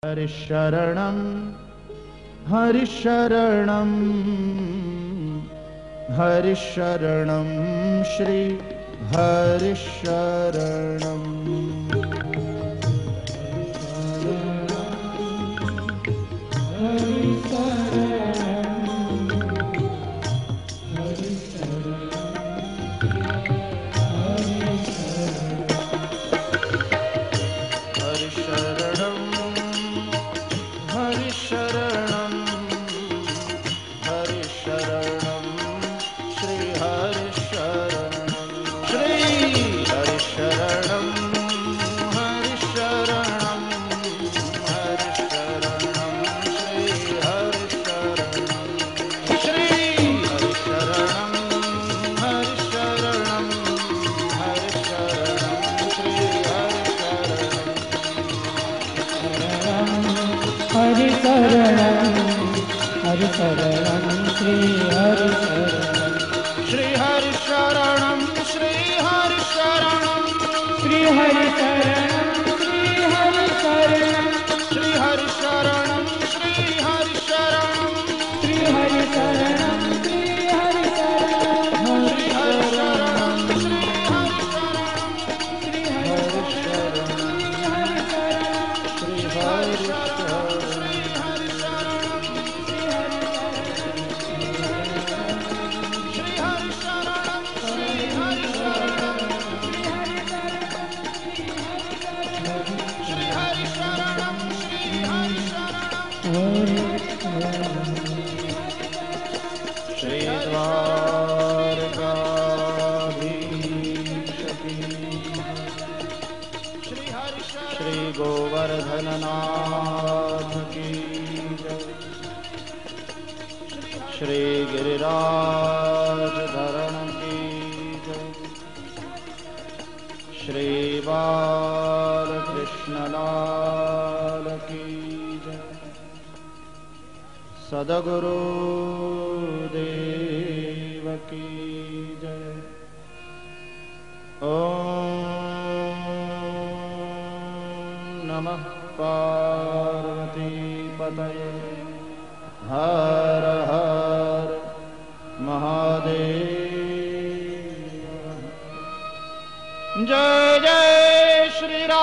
हरिशरणं हरिशरणं हरिशरणं श्री हरिशरणं हरिशरणं श्री हरिशरणं श्री हरिशरणं श्री हरिशरणं श्री हरिशरणं श्री हरिशरणं श्री हरिशरणं श्री हरिशरणं श्री हरिशरणं श्री हरिशरणं श्री हरिशरणं श्री श्री गोवर्धननाथ की जय। श्री गिरिराज धरण की जय। श्री बालकृष्णलाल की जय। सद्गुरु देव की जय। नमः पार्वती पतये हर हर महादेव। जय जय श्री राम।